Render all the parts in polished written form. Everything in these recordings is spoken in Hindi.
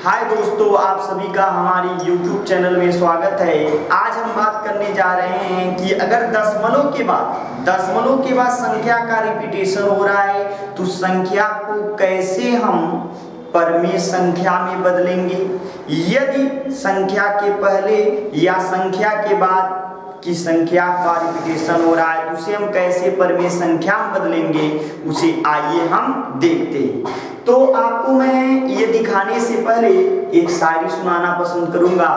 हाय दोस्तों, आप सभी का हमारी YouTube चैनल में स्वागत है। आज हम बात करने जा रहे हैं कि अगर दशमलव के बाद संख्या का रिपीटेशन हो रहा है तो संख्या को कैसे हम परमेय संख्या में बदलेंगे। यदि संख्या के पहले या संख्या के बाद की संख्या का रिपीटेशन हो रहा है तो उसे हम कैसे परमेय संख्या में बदलेंगे, उसे आइए हम देखते हैं। तो आपको मैं ये दिखाने से पहले एक शायरी सुनाना पसंद करूंगा।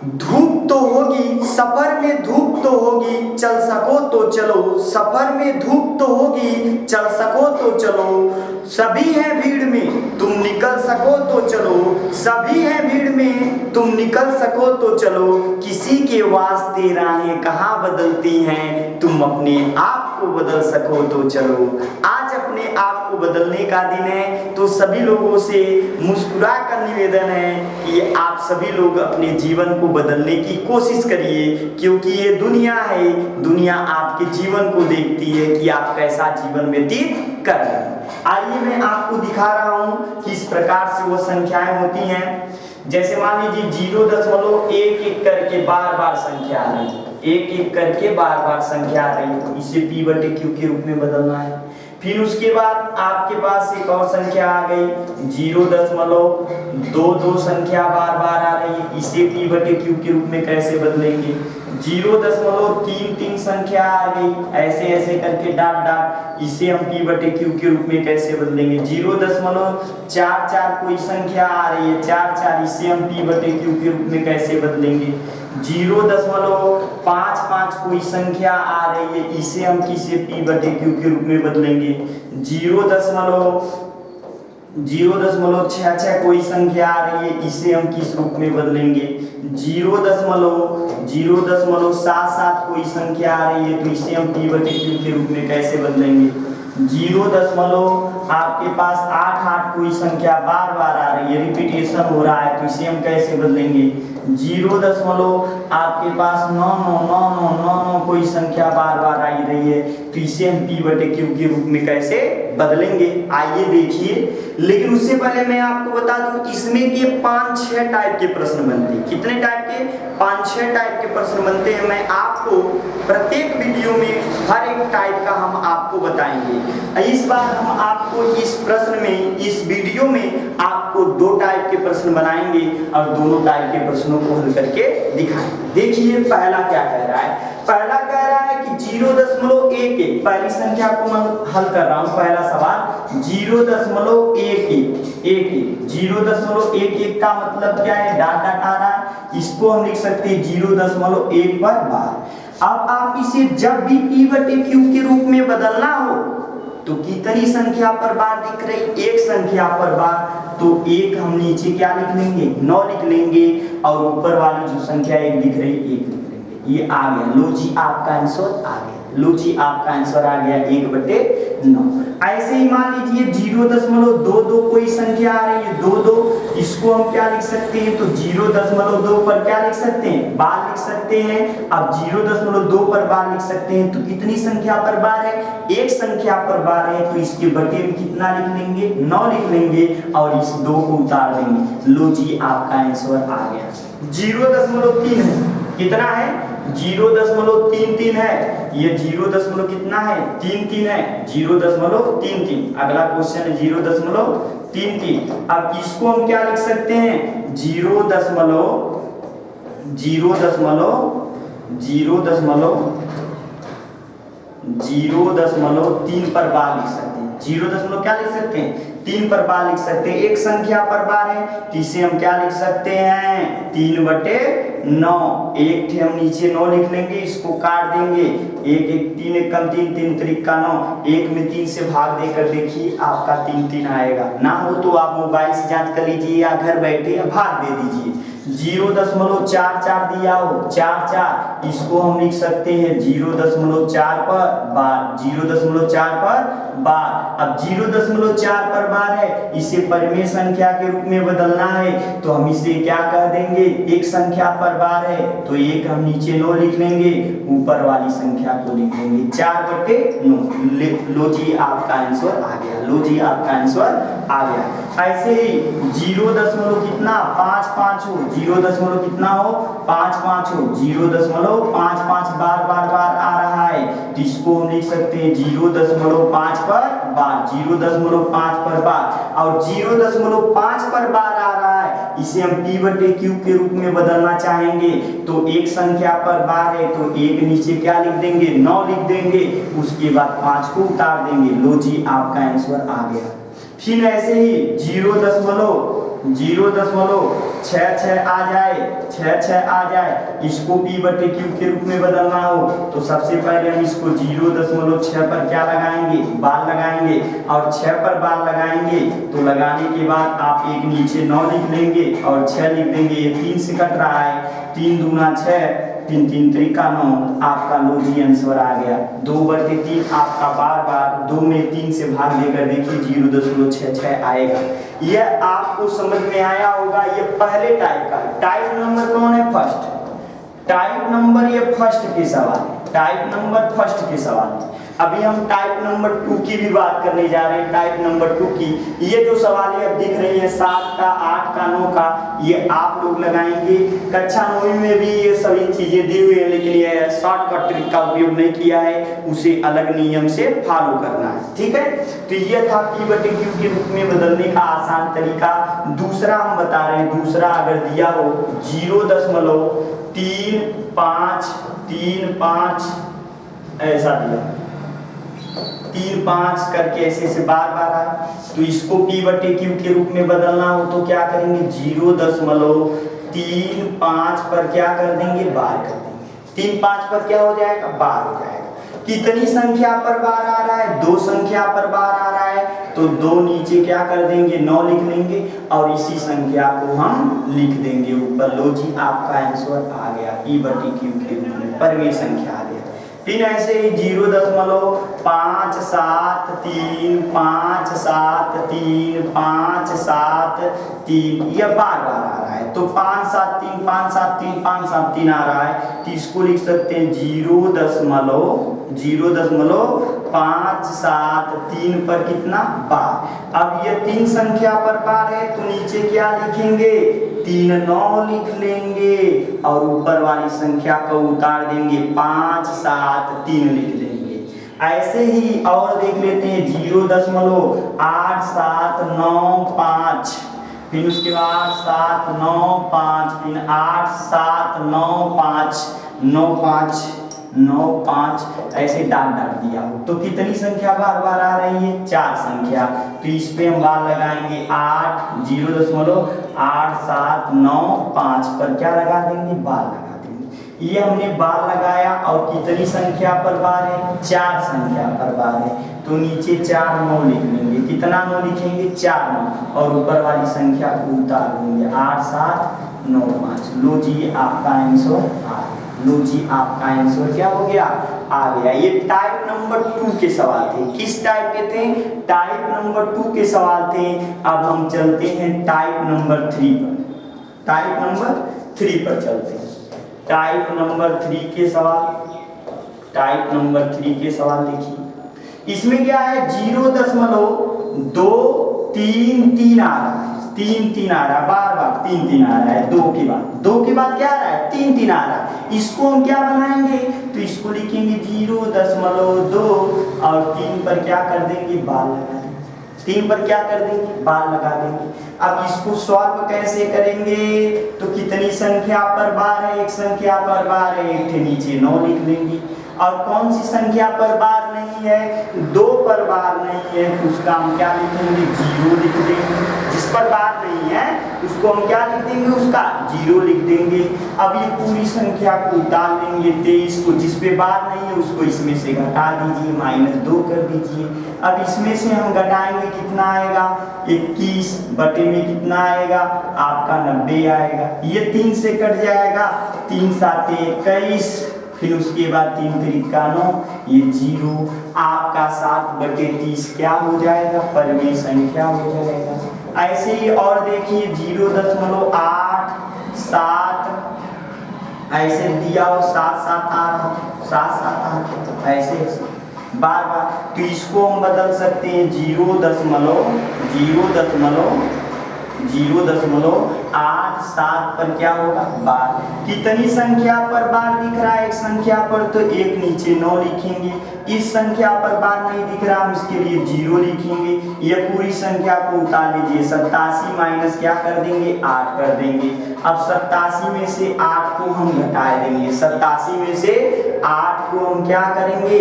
धूप तो होगी सफर में, धूप तो होगी, चल सको तो चलो। सफर में धूप तो होगी, चल सको तो चलो। सभी हैं भीड़ में, तुम निकल सको तो चलो। सभी हैं भीड़ में, तुम निकल सको तो चलो। किसी के वास्ते राहें कहाँ बदलती हैं, तुम अपने आप को बदल सको तो चलो। आज अपने आप को बदलने का दिन है, तो सभी लोगों से मुस्कुरा कर निवेदन है कि आप सभी लोग अपने जीवन को बदलने की कोशिश करिए, क्योंकि ये दुनिया है, दुनिया आपके जीवन को देखती है कि आप कैसा जीवन व्यतीत कर रहे हैं। आइए मैं आपको दिखा रहा हूँ किस प्रकार से वो संख्याएं होती हैं। जैसे मान लीजिए 0.11 करके बार बार संख्या आ रही है, एक करके बार बार संख्या आ रही है, तो इसे p/q के रूप में बदलना है। फिर उसके बाद आपके पास एक और संख्या आ गई 0.22 संख्या बार बार आ रही है, इसे p/q के रूप में कैसे बदलेंगे। 0.33 संख्या आ गई, ऐसे ऐसे करके डाट डाट, इसे हम p/q के रूप में कैसे बदलेंगे। 0.44 कोई संख्या आ रही है, 44, इसे हम p/q के रूप में कैसे बदलेंगे। 0.55 कोई संख्या आ रही है, इसे हम किसे p/q के रूप में बदलेंगे। 0.66 कोई संख्या आ रही है, इसे हम किस रूप में बदलेंगे। 0.77 कोई संख्या आ रही है, तो इसे हम p/q के रूप में कैसे बदलेंगे। 0. आपके पास 88 कोई संख्या बार बार आ रही है, रिपीटेशन हो रहा है, तो इसे हम कैसे बदलेंगे। 0. आपके पास 99 कोई संख्या बार बार आ रही है, तो इसे हम p/q के रूप में कैसे बदलेंगे। आइए देखिए, लेकिन उससे पहले मैं आपको बता दूं इसमें के 5-6 टाइप के प्रश्न बनते हैं। कितने टाइप के? 5-6 टाइप के प्रश्न बनते हैं। मैं आपको प्रत्येक वीडियो में हर एक टाइप का हम आपको बताएंगे। इस बार हम आपको इस प्रश्न में, इस वीडियो में आपको 2 टाइप के प्रश्न बनाएंगे और दोनों टाइप के प्रश्नों को हल करके दिखाएंगे। देखिए पहला क्या कह रहा है। पहला कह रहा है कि 0.11, पहली संख्या को मैं हल कर रहा हूं। पहला सवाल 0.11, 0.11 का मतलब क्या है, डाट डाट आ रहा है, इसको हम लिख सकते हैं 0.1 पर बार। अब आप इसे जब भी p/q के रूप में बदलना हो तो कितनी संख्या पर बार दिख रही, एक संख्या पर बार, तो एक हम नीचे क्या लिख लेंगे, 9 लिख लेंगे, और ऊपर वाली जो संख्या 1 दिख रही 1 लिख लेंगे। ये आ गया, लो जी आपका आंसर आ गया, लो जी आपका आंसर आ गया 1/9। ऐसे ही मान लीजिए 0.22 कोई संख्या आ रही है, 2, इसको हम क्या लिख सकते हैं, तो 0.2 पर क्या लिख सकते हैं, बार लिख सकते हैं। अब 0.2 पर बार लिख सकते हैं, तो कितनी संख्या पर बार है, एक संख्या पर बार है, तो इसके बटे में कितना लिख लेंगे, 9 लिख लेंगे, और इस 2 को उतार देंगे। लो जी आपका आंसर आ गया 0.3 है। कितना है, 0.33 है। ये 0. कितना है, 33 है, 0.33। अगला क्वेश्चन है 0.33। अब इसको हम क्या लिख सकते हैं, 0.3 पर बार लिख सकते हैं। 0. क्या लिख सकते हैं, 3 पर बार लिख सकते हैं। एक संख्या पर बार है, तो इसे हम क्या लिख सकते हैं, 3/9। एक थे हम नीचे 9 लिख लेंगे, इसको काट देंगे, 3 1 कम 3, 3 3 का 9, 1 में 3 से भाग देकर देखिए आपका 3 आएगा। ना हो तो आप मोबाइल से जांच कर लीजिए या घर बैठे या भाग दे दीजिए। 0.44 दिया हो, 4, इसको हम लिख सकते हैं 0.4 पर बार, 0.4 पर बार। अब 0.4 पर बार है, इसे परिमेय संख्या के रूप में बदलना है तो हम इसे क्या कह देंगे, एक संख्या पर बार है तो एक हम नीचे 9 लिख लेंगे, ऊपर वाली संख्या को लिख लेंगे 4/9। लो जी आपका आंसर आ गया, लो जी आपका आंसर आ गया। ऐसे ही 0 कितना 5 हो, 0 कितना हो 5 हो, 0.55 बार बार बार आ रहा है तो इसको हम लिख सकते हैं 0.5 पर बार, 0.5 पर बार। और 0.5 पर बार आ रहा है, इसे हम p/q के रूप में बदलना चाहेंगे तो एक संख्या पर बार है तो एक नीचे क्या लिख देंगे 9 लिख देंगे, उसके बाद 5 को उतार देंगे। लो जी आपका आंसर आ गया। फिर ऐसे ही 0.66 आ जाए, 66 आ जाए, इसको p/q के रूप में बदलना हो तो सबसे पहले हम इसको 0.6 पर क्या लगाएंगे, बार लगाएंगे। और 6 पर बार लगाएंगे तो लगाने के बाद आप एक नीचे 9 लिख लेंगे और 6 लिख देंगे। ये 3 से कट रहा है, 3 दूना 6, 3 3 त्रिका 9, आपका लो जी आंसर आ गया। 2/3 आपका बार बार 2 में 3 से भाग देकर देखिए 0.66 आएगा। यह आपको समझ में आया होगा। ये पहले टाइप का, टाइप नंबर कौन है, फर्स्ट टाइप नंबर, ये फर्स्ट के सवाल है, टाइप नंबर फर्स्ट के सवाल है। अभी हम टाइप नंबर 2 की भी बात करने जा रहे हैं। टाइप नंबर 2 की ये जो सवाल है अब दिख रही है 7 का 8 का 9 का, ये आप लोग लगाएंगे। कक्षा 9 में भी ये सभी चीजें दी हुई है, लेकिन ये शॉर्टकट ट्रिक का उपयोग नहीं किया है, उसे अलग नियम से फॉलो करना है, ठीक है। तो ये था p/q के रूप में बदलने का आसान तरीका। दूसरा हम बता रहे हैं, दूसरा अगर दिया हो 0.35 ऐसा दिया 3-5 करके ऐसे बार बार आए तो इसको p/q के रूप में बदलना हो तो क्या करेंगे 0.35 पर क्या कर देंगे, बार कर देंगे। 3-5 पर क्या हो जाएगा, बार हो जाएगा। कितनी संख्या पर बार आ रहा है, 2 संख्या पर बार आ रहा है तो 2 नीचे क्या कर देंगे 9 लिख लेंगे और इसी संख्या को हम लिख देंगे ऊपर। लो जी आपका आंसर आ गया, p/q के रूप में परिमेय संख्या आ गया। फिर ऐसे ही 0.573 यह बार बार आ रहा है तो 573 आ रहा है तो इसको लिख सकते हैं 0.573 पर कितना, बार। अब ये 3 संख्या पर बार है तो नीचे क्या लिखेंगे 3 9 लिख लेंगे और ऊपर वाली संख्या को उतार देंगे 5 7 3 लिख देंगे। ऐसे ही और देख लेते हैं 0.8795, फिर उसके बाद 795, फिर 8795 ऐसे डाट दिया हो तो कितनी संख्या बार बार आ रही है, 4 संख्या। तो इस पे हम बार लगाएंगे 0.8795 पर क्या लगा देंगे, बार लगा देंगे। ये हमने बार लगाया और कितनी संख्या पर बार है, 4 संख्या पर बार है तो नीचे 4 9 लिख लेंगे। कितना 9 लिखेंगे, 4 9 और ऊपर वाली संख्या को उतार देंगे 8795। लो जी आपका आंसर आ गया, लो जी आपका आंसर क्या हो गया, आ गया। ये टाइप नंबर 2 के सवाल थे। किस टाइप के थे, टाइप नंबर 2 के सवाल थे। अब हम चलते हैं टाइप नंबर 3 पर, टाइप नंबर 3 पर चलते हैं। टाइप नंबर 3 के सवाल, टाइप नंबर 3 के सवाल देखिए। इसमें क्या है 0.233 आ रहा है, 3 आ रहा है, बार बार 3 आ रहा है। 2 के बाद क्या आ रहा है, 3 आ रहा है। इसको हम क्या बनाएंगे तो इसको लिखेंगे 0.2 और 3 पर क्या कर देंगे, बार लगा देंगे। 3 पर क्या कर देंगे, बार लगा देंगे। अब इसको सॉल्व कैसे करेंगे तो कितनी संख्या पर बार है, एक संख्या पर बार है, एक नीचे 9 लिख लेंगे। और कौन सी संख्या पर बार नहीं नहीं है, 2 पर बार नहीं है, तो उसका हम क्या लिखेंगे, 0 लिख देंगे। जिस पर बार नहीं है उसको हम क्या लिख देंगे, उसका 0 लिख देंगे। अब ये पूरी संख्या को उतार लेंगे 23 को, जिस पे बार नहीं है उसको इसमें से घटा दीजिए, -2 कर दीजिए। अब इसमें से हम घटाएंगे, कितना आएगा, 21 बटे में कितना आएगा आपका 90 आएगा। ये 3 से कट जाएगा, 3 7 21, फिर उसके बाद 3 3 का 9, ये 0 आपका 7/30 क्या हो जाएगा, परमेय संख्या हो जाएगा। ऐसे ही और देखिए 0.8 7 ऐसे दिया हो, 7 7 आ रहा, 7 7 आ रहा, ऐसे बार बार। तो इसको हम बदल सकते हैं 0.87 पर क्या होगा, बार। कितनी संख्या पर बार दिख रहा है, एक संख्या पर, तो एक नीचे 9 लिखेंगे। इस संख्या पर बार नहीं दिख रहा, हम इसके लिए 0 लिखेंगे। यह पूरी संख्या को उतार लीजिए, 87 माइनस क्या कर देंगे, 8 कर देंगे। अब 87 में से 8 को हम घटा देंगे, 87 में से 8 को हम क्या करेंगे,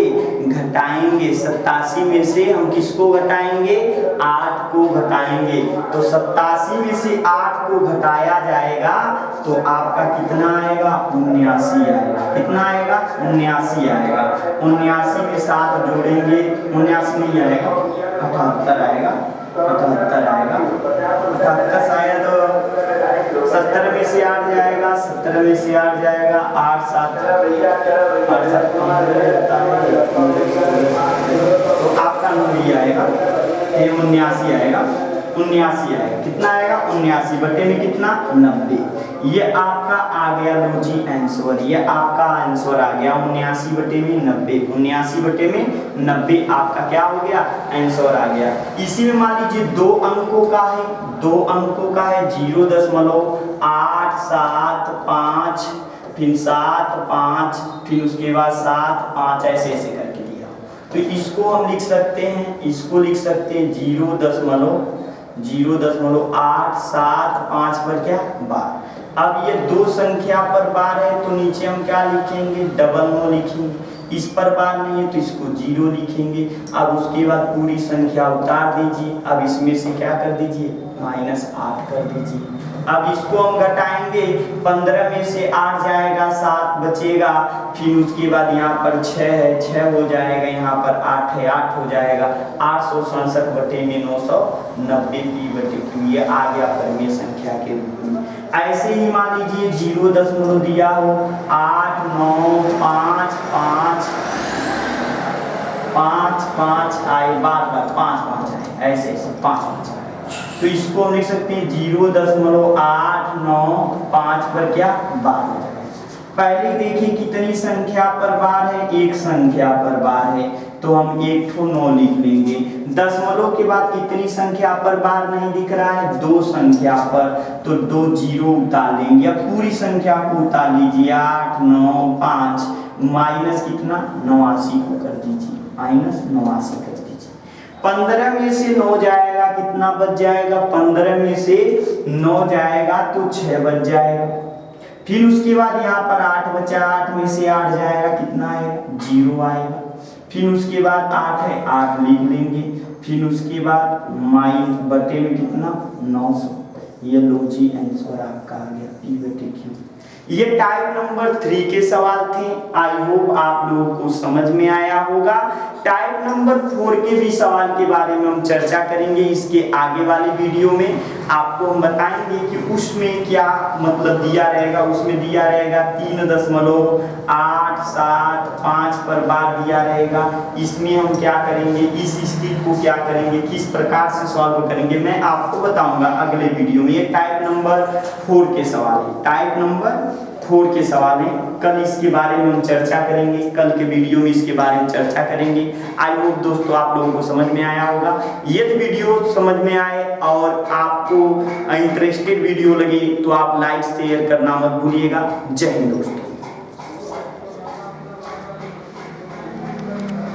घटाएंगे। 87 में से हम किसको घटाएंगे, 8 को घटाएंगे। तो 87 में से 8 को घटाया जाएगा तो आपका कितना आएगा, 79 आएगा। कितना आएगा, 79 आएगा। 79 में 7 जोड़ेंगे, 79 नहीं आएगा, 78 आएगा, 78 आएगा, 78 शायद 70 में से 8 जाएगा, 70 में से 8 जाएगा, 8 7 तो आपका 9 आएगा, ये 79 आएगा, 79 आएगा। कितना आएगा, 79 बटे में कितना, 90। ये आपका आ गया लो जी आंसर, ये आपका आंसर आ गया 79 बटे में 90। 79 बटे में 90 आपका क्या हो गया, आंसर आ गया। इसी में मान लीजिए 2 अंकों का है, 2 अंकों का है, 0.875, फिर 7 5, फिर उसके बाद 7 5 ऐसे ऐसे करके दिया। तो इसको हम लिख सकते हैं, इसको लिख सकते हैं 0.875 पर क्या, बार। अब ये 2 संख्या पर बार है तो नीचे हम क्या लिखेंगे, 9 लिखेंगे। इस पर बार नहीं है तो इसको 0 लिखेंगे। अब उसके बाद पूरी संख्या उतार दीजिए, अब इसमें से क्या कर दीजिए, -8 कर दीजिए। अब इसको हम घटाएंगे, 15 में से 8 जाएगा, 7 बचेगा, फिर उसके बाद यहाँ पर 6 है, 6 हो जाएगा, यहाँ पर 8 है, 8 हो जाएगा, 867 बटे में 990 p/2 ये आ गया परमेय संख्या के रूप में। ऐसे ही मान लीजिए 0 दिया हो, 8 9 5 5 5 5 आए, बार 5 5 आए, ऐसे ऐसे 5 5 आए। तो इसको हम लिख सकते हैं 0.895 पर क्या, बार हो जाएगा। पहले देखिए कितनी संख्या पर बार है, एक संख्या पर बार है, तो हम 1 ठो 9 लिख लेंगे। दशमलव के बाद कितनी संख्या पर बार नहीं दिख रहा है, 2 संख्या पर, तो 2 0 उतार लेंगे। अब पूरी संख्या को उतार लीजिए, 8 9 5 माइनस कितना, 89 को कर दीजिए, -89 कर दीजिए। 15 में से 9 जाएगा, कितना बच जाएगा, 15 में से 9 जाएगा तो 6 बच जाएगा। फिर उसके बाद यहाँ पर 8 बचा, 8 में से 8 जाएगा, कितना आएगा, 0 आएगा। फिर उसके बाद 8 है, 8 लिख लेंगे। फिर उसके बाद माइन बटे में कितना, 900। ये लो जी आंसर आपका आ गया p/q। ये टाइप नंबर 3 के सवाल थे। आई होप आप लोगों को समझ में आया होगा। टाइप नंबर 4 के भी सवाल के बारे में हम चर्चा करेंगे इसके आगे वाली वीडियो में। आपको हम बताएंगे कि उसमें क्या मतलब दिया रहेगा। उसमें दिया रहेगा 3.875 पर बार दिया रहेगा। इसमें हम क्या करेंगे, इस स्थिति को क्या करेंगे, किस प्रकार से सॉल्व करेंगे, मैं आपको बताऊंगा अगले वीडियो में। ये टाइप नंबर 4 के सवाल है, टाइप नंबर 4 के सवाल है। कल इसके बारे में हम चर्चा करेंगे, कल के वीडियो में इसके बारे में चर्चा करेंगे। आई होप दोस्तों आप लोगों को समझ में आया होगा। यदि वीडियो समझ में आए और आपको इंटरेस्टेड वीडियो लगे तो आप लाइक शेयर करना मत भूलिएगा। जय हिंद दोस्तों।